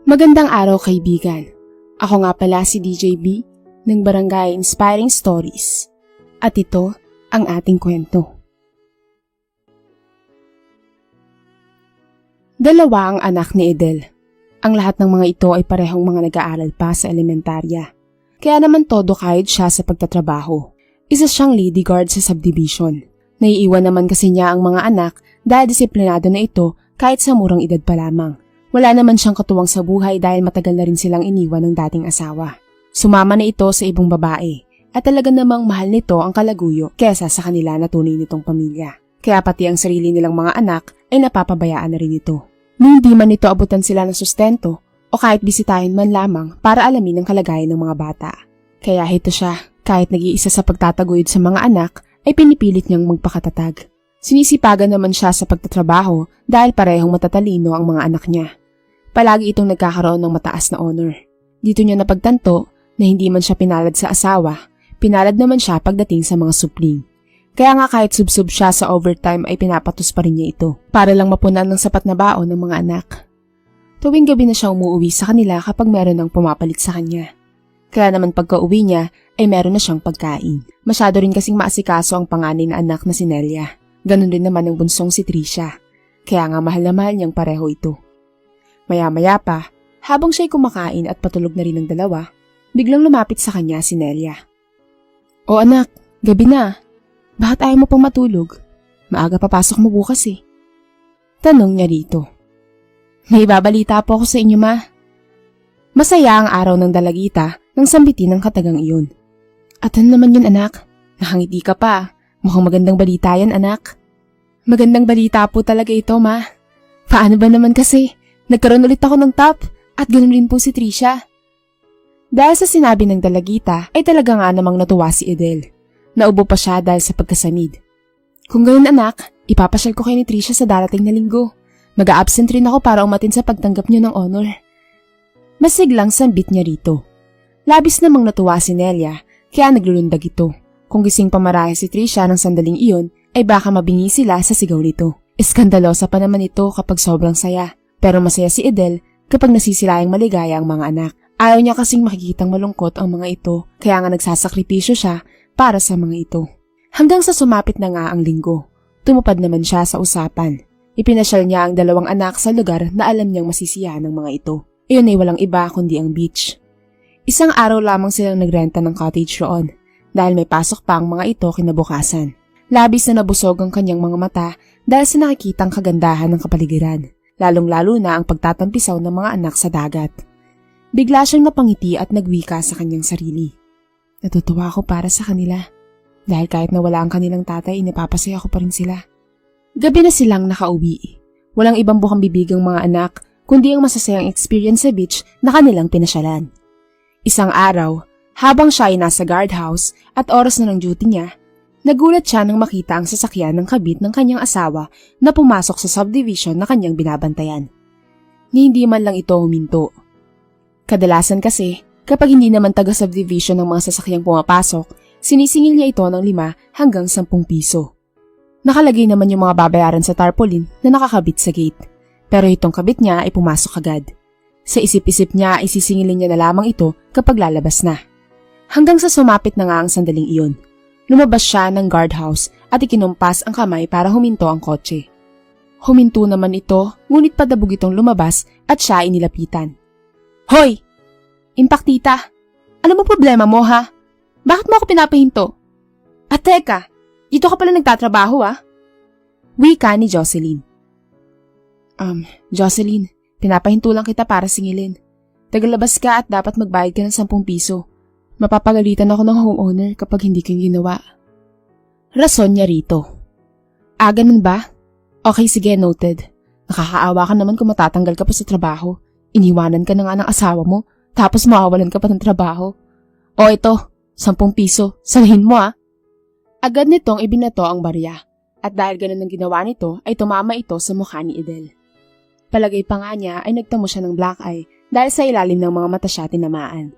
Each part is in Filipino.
Magandang araw kaibigan. Ako nga pala si DJ B ng Barangay Inspiring Stories. At ito ang ating kwento. Dalawa ang anak ni Edel. Ang lahat ng mga ito ay parehong mga nag-aaral pa sa elementarya. Kaya naman todo kahit siya sa pagtatrabaho. Isa siyang lady guard sa subdivision. Naiiwan naman kasi niya ang mga anak dahil disiplinado na ito kahit sa murang edad pa lamang. Wala naman siyang katuwang sa buhay dahil matagal na rin silang iniwan ng dating asawa. Sumama na ito sa ibang babae at talaga namang mahal nito ang kalaguyo kesa sa kanila na tunay nitong pamilya. Kaya pati ang sarili nilang mga anak ay napapabayaan na rin ito. Nung hindi man ito abutan sila ng sustento o kahit bisitahin man lamang para alamin ang kalagayan ng mga bata. Kaya ito siya, kahit nag-iisa sa pagtataguyod sa mga anak, ay pinipilit niyang magpakatatag. Sinisipagan naman siya sa pagtatrabaho dahil parehong matatalino ang mga anak niya. Palagi itong nagkakaroon ng mataas na honor. Dito niya napagtanto na hindi man siya pinalad sa asawa, pinalad naman siya pagdating sa mga supling. Kaya nga kahit subsub siya sa overtime ay pinapatos pa rin niya ito para lang mapunan ng sapat na baon ng mga anak. Tuwing gabi na siya umuwi sa kanila kapag meron ng pumapalit sa kanya. Kaya naman pagka-uwi niya ay meron na siyang pagkain. Masyado rin kasing maasikaso ang panganay na anak na si Nelia. Ganon din naman ang bunsong si Tricia. Kaya nga mahal na mahal niyang pareho ito. Maya-maya pa, habang siya'y kumakain at patulog na rin ng dalawa, biglang lumapit sa kanya si Nelia. "O anak, gabi na. Bakit ayaw mo pang matulog? Maaga papasok mo bukas eh." Tanong niya rito. "May ibabalita po ako sa inyo, ma." Masaya ang araw ng dalagita nang sambitin ng katagang iyon. "At ano naman yun, anak? Nakangiti ka pa. Mukhang magandang balita yan, anak." "Magandang balita po talaga ito, ma. Paano ba naman kasi? Nagkaroon ulit ako ng top at ganoon rin po si Tricia." Dahil sa sinabi ng dalagita ay talaga nga namang natuwa si Edel. Naubo pa siya dahil sa pagkasamid. "Kung ganoon, anak, ipapasyal ko kay ni Tricia sa darating na linggo. Mag-a-absent rin ako para umatin sa pagtanggap niyo ng honor." Masiglang sambit niya rito. Labis namang natuwa si Nelia kaya naglulundag ito. Kung gising pamarahe si Tricia ng sandaling iyon ay baka mabingi sila sa sigaw nito. Iskandalosa pa naman ito kapag sobrang saya. Pero masaya si Edel kapag nasisilayang maligaya ang mga anak. Ayaw niya kasing makikitang malungkot ang mga ito kaya nga nagsasakripisyo siya para sa mga ito. Hanggang sa sumapit na nga ang linggo. Tumupad naman siya sa usapan. Ipinasyal niya ang dalawang anak sa lugar na alam niyang masisiyahan ng mga ito. Iyon ay walang iba kundi ang beach. Isang araw lamang silang nagrenta ng cottage roon dahil may pasok pa ang mga ito kinabukasan. Labis na nabusog ang kanyang mga mata dahil sa nakikitang kagandahan ng kapaligiran, lalong-lalo na ang pagtatampisaw ng mga anak sa dagat. Bigla siyang napangiti at nagwika sa kanyang sarili. "Natutuwa ako para sa kanila dahil kahit nawala ang kanilang tatay, napapasaya ko pa rin sila." Gabi na silang nakauwi. Walang ibang bukang bibig ang mga anak kundi ang masasayang experience sa beach na kanilang pinasyalan. Isang araw, habang siya ay nasa guardhouse at oras na ng duty niya, nagulat siya nang makita ang sasakyan ng kabit ng kanyang asawa na pumasok sa subdivision na kanyang binabantayan. Ni hindi man lang ito huminto. Kadalasan kasi, kapag hindi naman taga-subdivision ng mga sasakyang pumapasok, sinisingil niya ito ng 5 hanggang 10 piso. Nakalagay naman yung mga babayaran sa tarpaulin na nakakabit sa gate. Pero itong kabit niya ay pumasok agad. Sa isip-isip niya ay sisingilin niya na lamang ito kapag lalabas na. Hanggang sa sumapit na nga ang sandaling iyon. Lumabas siya ng guardhouse at ikinumpas ang kamay para huminto ang kotse. Huminto naman ito, ngunit padabog itong lumabas at siya ay nilapitan. "Hoy! Impaktita! Ano mo problema mo, ha? Bakit mo ako pinapahinto? At teka, dito ka pala nagtatrabaho, ah?" Wika ni Jocelyn. Jocelyn, pinapahinto lang kita para singilin. Tagalabas ka at dapat magbayad ka ng 10 piso. Mapapagalitan ako ng homeowner kapag hindi kang ginawa." Rason niya rito. Ganun ba? Okay, sige, noted. Nakakaawa ka naman kung matatanggal ka pa sa trabaho. Iniwanan ka na nga ng asawa mo, tapos mawawalan ka pa ng trabaho. O ito, 10 piso, salahin mo, ah. Agad nitong ibinato ang barya. At dahil ganun ang ginawa nito, ay tumama ito sa mukha ni Edel. Palagay pa nga niya ay nagtamo siya ng black eye dahil sa ilalim ng mga mata siya tinamaan.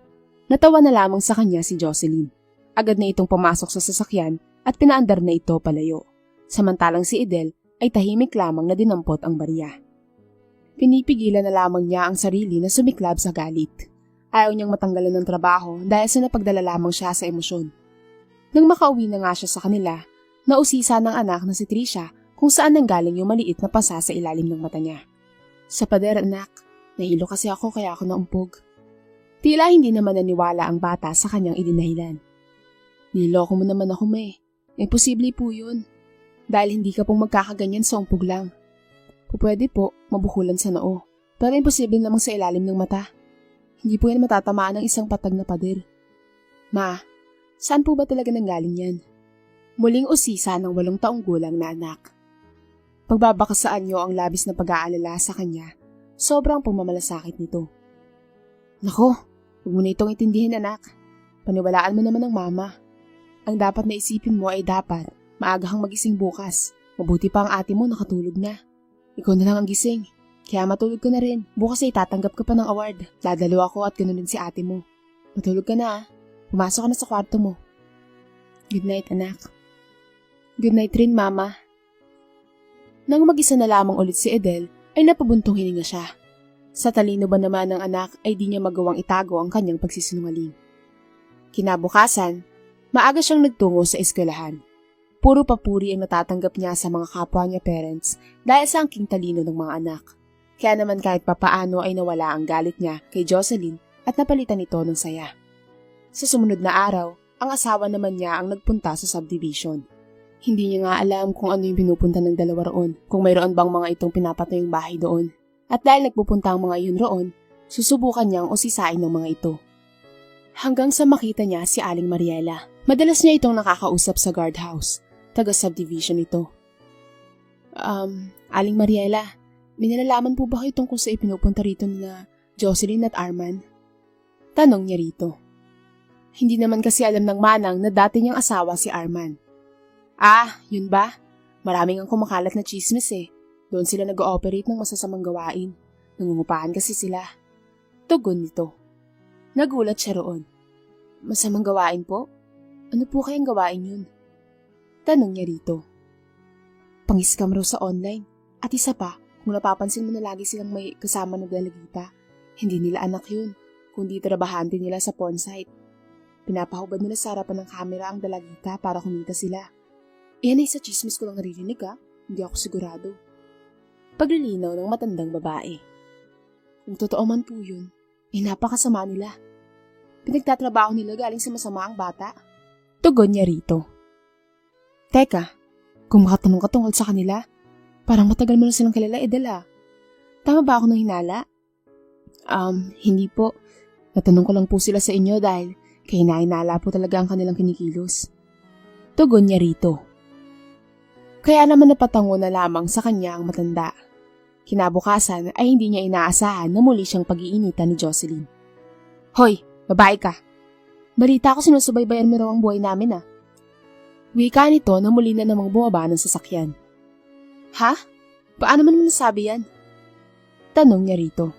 Natawa na lamang sa kanya si Jocelyn. Agad na itong pumasok sa sasakyan at pinaandar na ito palayo. Samantalang si Edel ay tahimik lamang na dinampot ang barya. Pinipigilan na lamang niya ang sarili na sumiklab sa galit. Ayaw niyang matanggalan ng trabaho dahil sa napagdala lamang siya sa emosyon. Nang makauwi na nga siya sa kanila, nausisa ng anak na si Trisha kung saan nanggaling yung maliit na pasa sa ilalim ng mata niya. Sa pader, anak. Nahilo kasi ako kaya ako naumpog. Tila hindi naman naniwala ang bata sa kanyang idinahilan. Niloko mo naman ako, May. Imposible po yun. Dahil hindi ka pong magkakaganyan sa umpog lang. Pwede po, mabukulan sa noo. Pero imposible namang sa ilalim ng mata. Hindi po yan matatamaan ng isang patag na pader. Ma, saan po ba talaga nanggaling yan? Muling usisa ng 8 taong gulang na anak. Pagbabakasaan niyo ang labis na pag-aalala sa kanya, sobrang pagmamalasakit nito. Nako, huwag mo na itong itindihin, anak. Paniwalaan mo naman ang mama. Ang dapat na isipin mo ay dapat maaga kang magising bukas. Mabuti pa ang ate mo nakatulog na. Ikaw na lang ang gising. Kaya matulog ka na rin. Bukas ay tatanggap ka pa ng award. Dadalo ako at ganun din si ate mo. Matulog ka na, ah. Pumasok ka na sa kwarto mo. Good night, anak. Good night rin, mama. Nang mag-isa na lamang ulit si Edel, ay napabuntong hininga siya. Sa talino ba naman ng anak ay di niya magawang itago ang kanyang pagsisinungaling. Kinabukasan, maaga siyang nagtungo sa eskwelahan. Puro papuri ang natatanggap niya sa mga kapwa niya parents dahil sa angking talino ng mga anak. Kaya naman kahit papaano ay nawala ang galit niya kay Jocelyn at napalitan ito ng saya. Sa sumunod na araw, ang asawa naman niya ang nagpunta sa subdivision. Hindi niya nga alam kung ano yung pinupunta ng dalawa roon, kung mayroon bang mga itong pinapatayong bahay doon. At dahil nagpupunta ang mga iyon roon, susubukan niyang usisain ng mga ito. Hanggang sa makita niya si Aling Mariela. Madalas niya itong nakakausap sa guardhouse. Taga-subdivision ito. Aling Mariela, may nalalaman po ba kayo tungkol sa ipinupunta rito nila Jocelyn at Arman? Tanong niya rito. Hindi naman kasi alam ng manang na dati niyang asawa si Arman. Ah, yun ba? Maraming ang kumakalat na chismis eh. Doon sila nag-ooperate ng masasamang gawain. Nangungupahan kasi sila. Tugon nito. Nagulat siya roon. Masamang gawain po? Ano po kayang gawain yun? Tanong niya rito. Pang-scam raw sa online. At isa pa, kung napapansin mo na lagi silang may kasama na dalagita, hindi nila anak yun, kundi trabahante nila sa porn site. Pinapahubad nila sa harapan ng kamera ang dalagita para kumita sila. Iyan ay sa chismis ko lang naririnig hindi ako sigurado. Paglilinaw ng matandang babae. Kung totoo man po yun, napakasama nila. Pinagtatrabaho nila galing sa masama ang bata. Tugon niya rito. Teka, kung makatanong ka tungkol sa kanila, parang matagal mo na silang kilala, Edel. Tama ba ako nang hinala? Hindi po. Natanong ko lang po sila sa inyo dahil kahinahinala po talaga ang kanilang kinikilos. Tugon niya rito. Kaya naman napatango na lamang sa kanya ang matanda. Kinabukasan ay hindi niya inaasahan na muli siyang pag-iinitan ni Jocelyn. Hoy, babae ka. Balita ko sinusubaybayan mo raw ang buhay namin Wika nito na muli na namang bumaba ng sasakyan. Ha? Paano man mo nasabi yan? Tanong niya rito.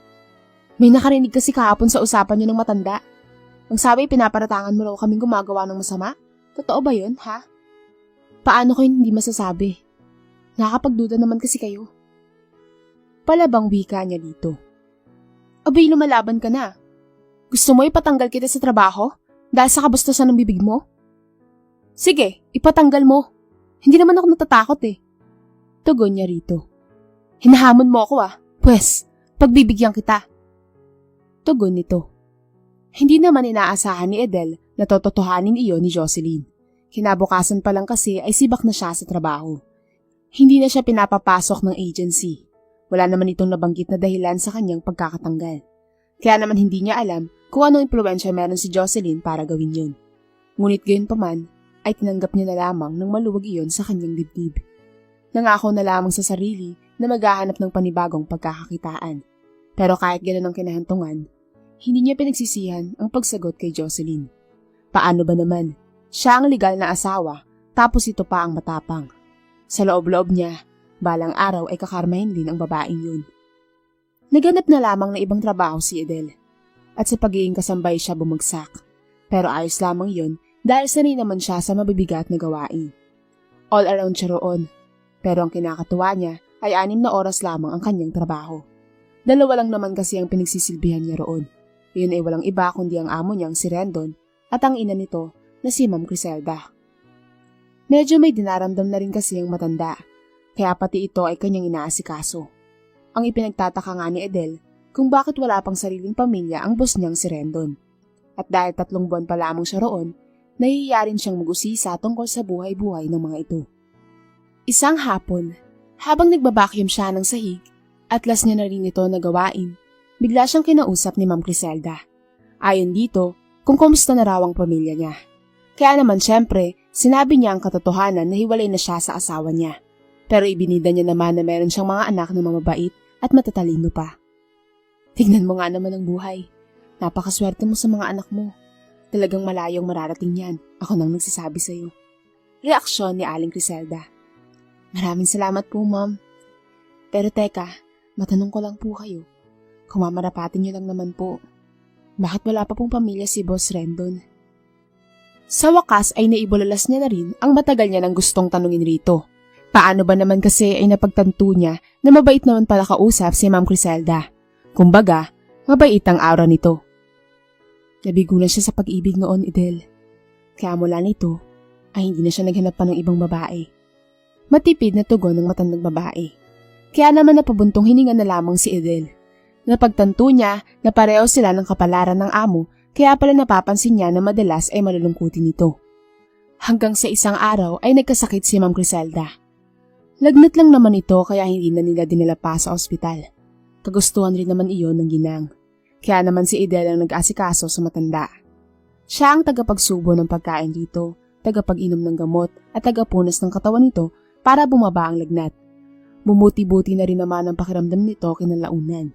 May nakarinig kasi kahapon sa usapan niyo ng matanda. Ang sabi pinaparatangan mo raw kaming gumagawa ng masama? Totoo ba yun, ha? Paano ko hindi masasabi? Nakakapagduda naman kasi kayo. Palabang wika niya dito. Abay, lumalaban ka na. Gusto mo ipatanggal kita sa trabaho? Dahil sa kabastusan ng bibig mo? Sige, ipatanggal mo. Hindi naman ako natatakot Tugon niya rito. Hinahamon mo ako Pwes, pagbibigyan kita. Tugon nito. Hindi naman inaasahan ni Edel na tototohanin iyon ni Jocelyn. Kinabukasan pa lang kasi ay sibak na siya sa trabaho. Hindi na siya pinapapasok ng agency. Wala naman itong nabanggit na dahilan sa kanyang pagkakatanggal. Kaya naman hindi niya alam kung anong impluwensya meron si Jocelyn para gawin yun. Ngunit gayon pa man, ay tinanggap niya na lamang ng maluwag iyon sa kanyang dibdib. Nangako na lamang sa sarili na maghahanap ng panibagong pagkakakitaan. Pero kahit gano'n ang kinahantungan, hindi niya pinagsisihan ang pagsagot kay Jocelyn. Paano ba naman? Siya ang legal na asawa, tapos ito pa ang matapang. Sa loob-loob niya, balang araw ay kakarmahin din ang babaeng yun. Naganap na lamang na ibang trabaho si Edel. At sa pagiging kasambay siya bumagsak. Pero ayos lamang yun dahil sanay naman siya sa mabibigat na gawain. All around siya roon. Pero ang kinakatuwa niya ay 6 na oras lamang ang kanyang trabaho. Dalawa lang naman kasi ang pinagsisilbihan niya roon. Iyon ay walang iba kundi ang amo niyang si Rendon at ang ina nito na si Ma'am Criselda. Medyo may dinaramdam na rin kasi ang matanda, kaya pati ito ay kanyang inaasikaso. Ang ipinagtataka nga ni Edel kung bakit wala pang sariling pamilya ang boss niyang si Rendon. At dahil 3 buwan pa lamang siya roon, nahihiya rin siyang mag-usisa tungkol sa buhay-buhay ng mga ito. Isang hapon, habang nagbabacuum siya ng sahig, at last niya na rin ito na gawain, bigla siyang kinausap ni Ma'am Criselda. Ayon dito, kung kumusta na raw ang pamilya niya. Kaya naman syempre, sinabi niya ang katotohanan na hiwalay na siya sa asawa niya. Pero ibinida niya naman na meron siyang mga anak na mamabait at matatalino pa. Tignan mo nga naman ang buhay. Napakaswerte mo sa mga anak mo. Talagang malayong mararating yan. Ako nang nagsasabi sa'yo. Reaksyon ni Aling Criselda. Maraming salamat po, ma'am. Pero teka, matanong ko lang po kayo. Kung mamarapatin niyo lang naman po, bakit wala pa pong pamilya si Boss Rendon? Sa wakas ay naibulalas niya na rin ang matagal niya nang gustong tanungin rito. Paano ba naman kasi ay napagtanto niya na mabait naman pala kausap si Ma'am Criselda? Kumbaga, mabait ang aura nito. Nabigo na siya sa pag-ibig noon, Edel. Kaya mula nito, ay hindi na siya naghanap pa ng ibang babae. Matipid na tugon ng matandang babae. Kaya naman napabuntong hininga na lamang si Edel. Napagtanto niya na pareho sila ng kapalaran ng amo, kaya pala napapansin niya na madalas ay malulungkutin ito. Hanggang sa isang araw ay nagkasakit si Ma'am Criselda. Lagnat lang naman ito kaya hindi na nila dinala pa sa ospital. Kagustuhan rin naman iyon ng ginang. Kaya naman si Edel ang nag-asikaso sa matanda. Siya ang tagapagsubo ng pagkain dito, tagapag-inom ng gamot at tagapunas ng katawan nito para bumaba ang lagnat. Bumuti-buti na rin naman ang pakiramdam nito kinalaunan.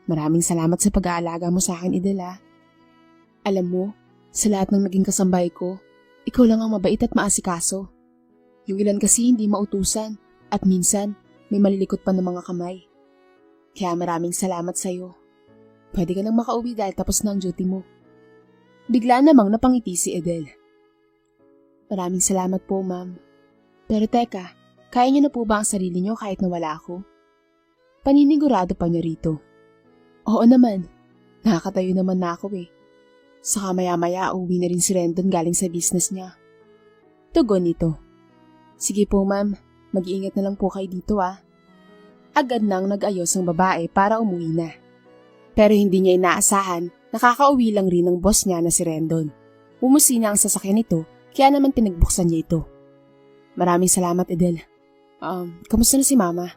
Maraming salamat sa pag-aalaga mo sa akin, Edel. Alam mo, sa lahat ng naging kasambay ko, ikaw lang ang mabait at maasikaso. Yung ilan kasi hindi mautusan at minsan may malilikot pa ng mga kamay. Kaya maraming salamat sa'yo. Pwede ka nang makauwi dahil tapos na ang duty mo. Bigla namang napangiti si Edel. Maraming salamat po, ma'am. Pero teka, kaya niyo na po ba ang sarili niyo kahit nawala ako? Paninigurado pa niya rito. Oo naman, nakakatayo naman na ako eh. Saka maya-maya uwi na rin si Rendon galing sa business niya. Tugon nito. Sige po ma'am, mag-iingat na lang po kayo dito . Agad nang nag-ayos ang babae para umuwi na. Pero hindi niya inaasahan, nakakauwi lang rin ng boss niya na si Rendon. Umusina ang sasakyan nito, kaya naman pinagbuksan niya ito. Maraming salamat, Edel. Kamusta na si mama?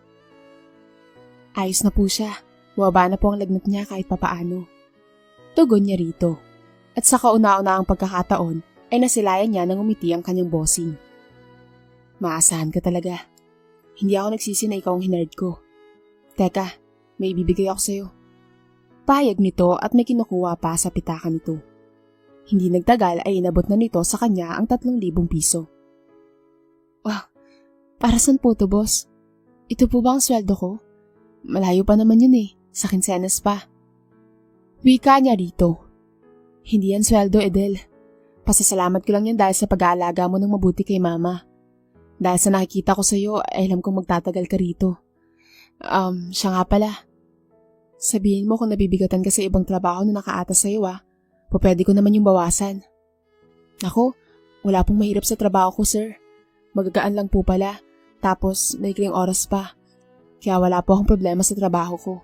Ayos na po siya. Bumaba na po ang lagnat niya kahit papaano. Tugon niya rito. At sa kauna-unahang pagkakataon ay nasilayan niya nang umiti ang kanyang bossing. Maasahan ka talaga. Hindi ako nagsisi na ikaw ang hinard ko. Teka, may ibibigay ako sa'yo. Payag nito at may kinukuha pa sa pitaka nito. Hindi nagtagal ay inabot na nito sa kanya ang 3,000 piso. Wow, para saan po to, boss? Ito po ba ang sweldo ko? Malayo pa naman yun eh. Sa kinsenas pa. Wika niya rito. Hindi yan sweldo, Edel. Pasasalamat ko lang yan dahil sa pag-aalaga mo ng mabuti kay mama. Dahil sa nakikita ko sa'yo, ay alam kong magtatagal ka rito. Siya nga pala. Sabihin mo kung nabibigatan ka sa ibang trabaho na nakaatas sa'yo pwede ko naman yung bawasan. Ako, wala pong mahirap sa trabaho ko, sir. Magagaan lang po pala. Tapos, may ikling oras pa. Kaya wala po akong problema sa trabaho ko.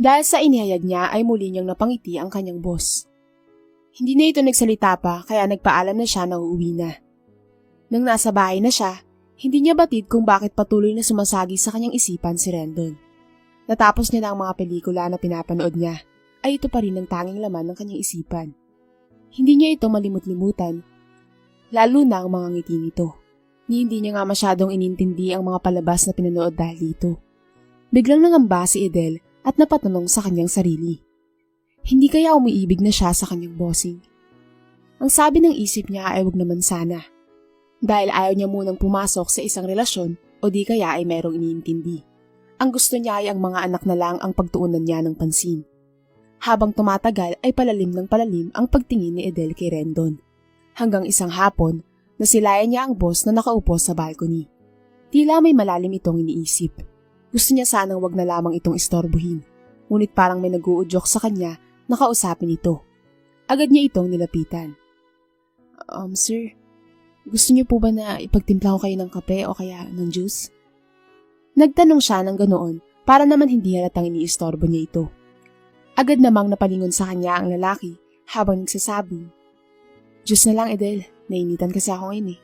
Dahil sa inihayag niya ay muli niyang napangiti ang kanyang boss. Hindi na ito nagsalita pa kaya nagpaalam na siya na uuwi na. Nang nasa bahay na siya, hindi niya batid kung bakit patuloy na sumasagi sa kanyang isipan si Rendon. Natapos niya na ang mga pelikula na pinapanood niya, ay ito pa rin ang tanging laman ng kanyang isipan. Hindi niya ito malimut-limutan, lalo na ang mga ngiti nito. Hindi niya nga masyadong inintindi ang mga palabas na pinanood dahil dito. Biglang nangamba si Edel at napatanong sa kanyang sarili. Hindi kaya umiibig na siya sa kanyang bossing? Ang sabi ng isip niya ay wag naman sana. Dahil ayaw niya munang pumasok sa isang relasyon o di kaya ay merong iniintindi. Ang gusto niya ay ang mga anak na lang ang pagtuunan niya ng pansin. Habang tumatagal ay palalim ng palalim ang pagtingin ni Edel kay Rendon. Hanggang isang hapon, nasilayan niya ang boss na nakaupo sa balcony. Tila may malalim itong iniisip. Gusto niya sanang wag na lamang itong istorbohin Ngunit parang may nag-uudyok sa kanya na kausapin ito. Agad niya itong nilapitan. Sir, gusto niyo po ba na ipagtimpla ko kayo ng kape o kaya ng juice? Nagtanong siya ng ganoon para naman hindi halatang iniistorbo niya ito. Agad namang napalingon sa kanya ang lalaki habang nagsasabi, "Juice na lang, Edel. Nainitan kasi ako ngayon eh."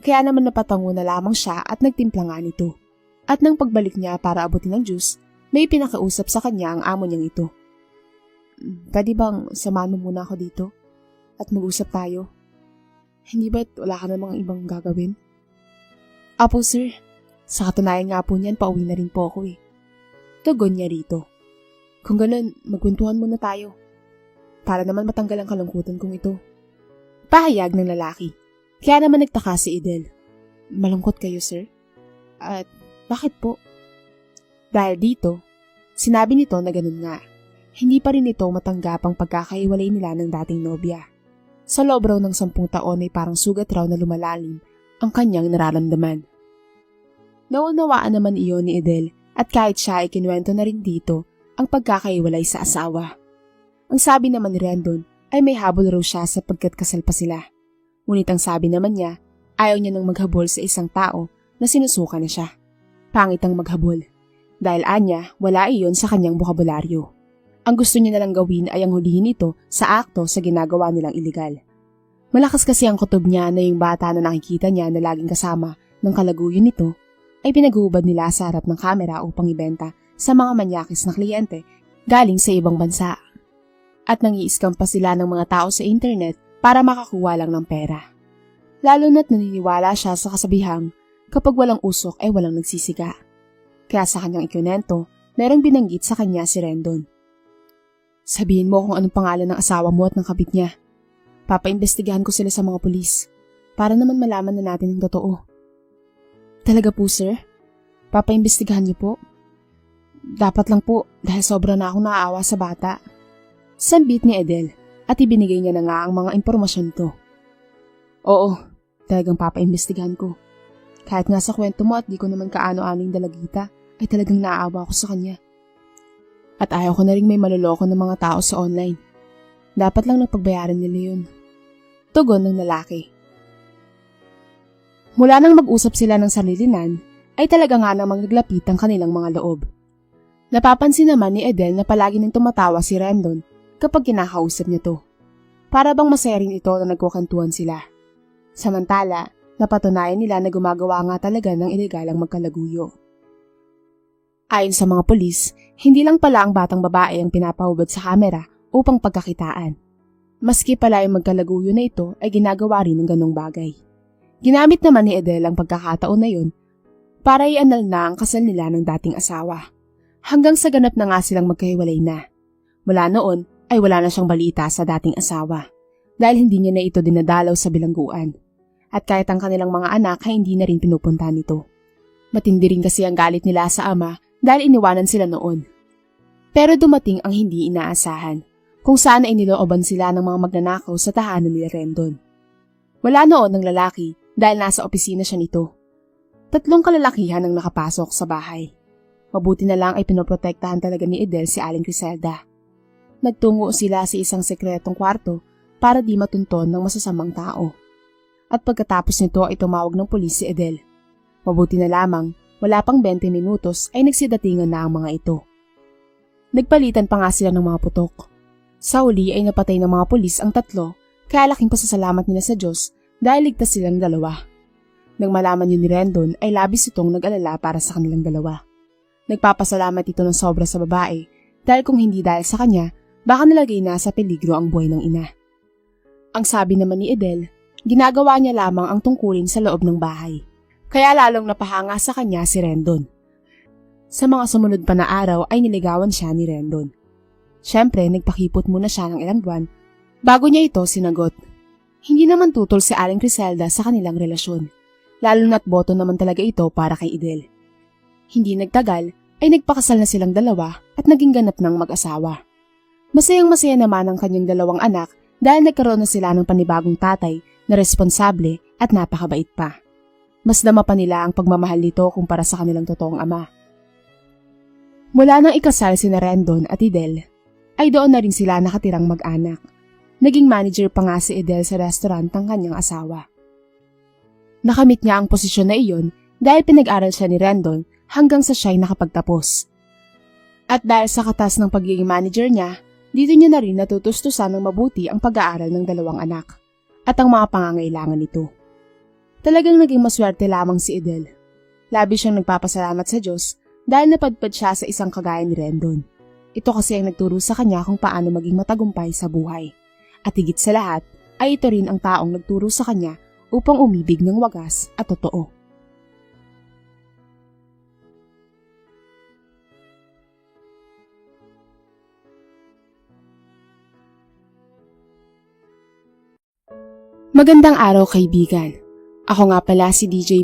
Kaya naman napatango na lamang siya at nagtimpla nga nito. At nang pagbalik niya para abutin ng juice, may pinakausap sa kanya ang amo niyang ito. "Pwede bang samahan mo muna ako dito? At mag-usap tayo? Hindi ba't wala ka namang ibang gagawin?" "Apo sir, sa katunayan nga po niyan, pauwi na rin po ako eh." Tugon niya rito. "Kung ganun, magkwentuhan muna tayo. Para naman matanggal ang kalungkutan kong ito." Pahayag ng lalaki. Kaya naman nagtaka si Edel. "Malungkot kayo, sir? At bakit po?" Dahil dito, sinabi nito na ganun nga. Hindi pa rin ito matanggap ang pagkakahiwalay nila ng dating nobya. Sa loob raw ng 10 taon ay parang sugat raw na lumalalim ang kanyang nararamdaman. Naunawaan naman iyon ni Edel at kahit siya ay kinuwento na rin dito ang pagkakahiwalay sa asawa. Ang sabi naman ni Rendon ay may habol raw siya sapagkat kasal pa sila. Ngunit ang sabi naman niya, ayaw niya nang maghabol sa isang tao na sinusuka na siya. Pangit ang maghabol. Dahil anya, wala iyon sa kanyang bokabularyo. Ang gusto niya nalang gawin ay ang hulihin ito sa akto sa ginagawa nilang iligal. Malakas kasi ang kutob niya na yung bata na nakikita niya na laging kasama ng kalaguyo nito ay pinaghubad nila sa harap ng kamera upang ibenta sa mga manyakis na kliyente galing sa ibang bansa. At nangi-scam pa sila ng mga tao sa internet para makakuha lang ng pera. Lalo na't naniniwala siya sa kasabihang kapag walang usok ay walang nagsisiga. Kaya sa kanyang ikunento, merong binanggit sa kanya si Rendon. "Sabihin mo kung anong pangalan ng asawa mo at ng kabit niya. Papaimbestigahan ko sila sa mga pulis para naman malaman na natin ang totoo." "Talaga po, sir? Papaimbestigahan niyo po?" "Dapat lang po dahil sobra na akong naaawa sa bata." Sambit ni Edel at ibinigay niya na nga ang mga impormasyon to. "Oo, talagang papaimbestigahan ko. Kahit nga sa kwento mo at di ko naman kaano-ano yung dalagita, ay talagang naaawa ko sa kanya. At ayaw ko na rin may maloloko ng mga tao sa online. Dapat lang napagbayaran nila yun." Tugon ng lalaki. Mula nang mag-usap sila ng sarilinan, ay talaga nga namang naglapit ang kanilang mga loob. Napapansin naman ni Edel na palagi nang tumatawa si Rendon kapag kinakausap niya to. Para bang masaya rin ito na nagkukantuhan sila. Samantala, napatunayan nila na gumagawa nga talaga ng ilegalang magkalaguyo. Ayon sa mga pulis, hindi lang pala ang batang babae ang pinapahubad sa kamera upang pagkakitaan. Maski pala yung magkalaguyo na ito ay ginagawa rin ng ganong bagay. Ginamit naman ni Edel ang pagkakataon na yun para ianal na ang kasal nila ng dating asawa. Hanggang sa ganap na nga silang magkahiwalay na. Mula noon ay wala na siyang balita sa dating asawa dahil hindi niya na ito dinadalaw sa bilangguan. At kahit ang kanilang mga anak ay hindi na rin pinupunta nito. Matindi rin kasi ang galit nila sa ama dahil iniwanan sila noon. Pero dumating ang hindi inaasahan, kung saan ay nilooban sila ng mga magnanakaw sa tahanan ni Rendon. Wala noon ng lalaki dahil nasa opisina siya nito. 3 kalalakihan ang nakapasok sa bahay. Mabuti na lang ay pinoprotektahan talaga ni Edel si Aling Criselda. Nagtungo sila sa isang sekretong kwarto para di matunton ng masasamang tao. At pagkatapos nito ay tumawag ng pulis si Edel. Mabuti na lamang, wala pang 20 minutos ay nagsidatingan na ang mga ito. Nagpalitan pa nga sila ng mga putok. Sa huli ay napatay ng mga pulis ang 3, kaya laking pasasalamat nila sa Diyos dahil ligtas silang 2. Nang malaman yun ni Rendon ay labis itong nag-alala para sa kanilang 2. Nagpapasalamat ito ng sobra sa babae dahil kung hindi dahil sa kanya, baka nalagay na sa peligro ang buhay ng ina. Ang sabi naman ni Edel, ginagawa niya lamang ang tungkulin sa loob ng bahay. Kaya lalong napahanga sa kanya si Rendon. Sa mga sumunod pa na araw ay niligawan siya ni Rendon. Siyempre, nagpakipot muna siya ng ilang buwan bago niya ito sinagot. Hindi naman tutol si Aling Criselda sa kanilang relasyon, lalo na't boto naman talaga ito para kay Edel. Hindi nagtagal ay nagpakasal na silang 2 at naging ganap ng mag-asawa. Masayang-masaya naman ang kanyang 2 anak dahil nagkaroon na sila ng panibagong tatay na responsable at napakabait pa. Mas dama pa nila ang pagmamahal nito kumpara sa kanilang totoong ama. Mula nang ikasal sina Rendon at Idel, ay doon na rin sila nakatirang mag-anak. Naging manager pa nga si Idel sa restaurant ng kanyang asawa. Nakamit niya ang posisyon na iyon dahil pinag-aral siya ni Rendon hanggang sa siya'y nakapagtapos. At dahil sa katas ng pagiging manager niya, dito niya na rin natutustusan ng mabuti ang pag-aaral ng dalawang anak at ang mga pangangailangan nito. Talagang naging maswerte lamang si Idel. Labis siyang nagpapasalamat sa Diyos dahil napadpad siya sa isang kagaya ni Rendon. Ito kasi ang nagturo sa kanya kung paano maging matagumpay sa buhay. At higit sa lahat, ay ito rin ang taong nagturo sa kanya upang umibig ng wagas at totoo. Magandang araw kaibigan. Ako nga pala si DJ